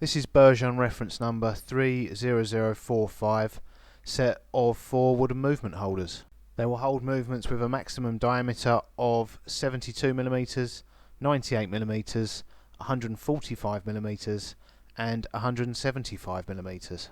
This is BERGEON reference number 30045, set of 4 wooden movement holders. They will hold movements with a maximum diameter of 72mm, 98mm, 145mm and 175mm.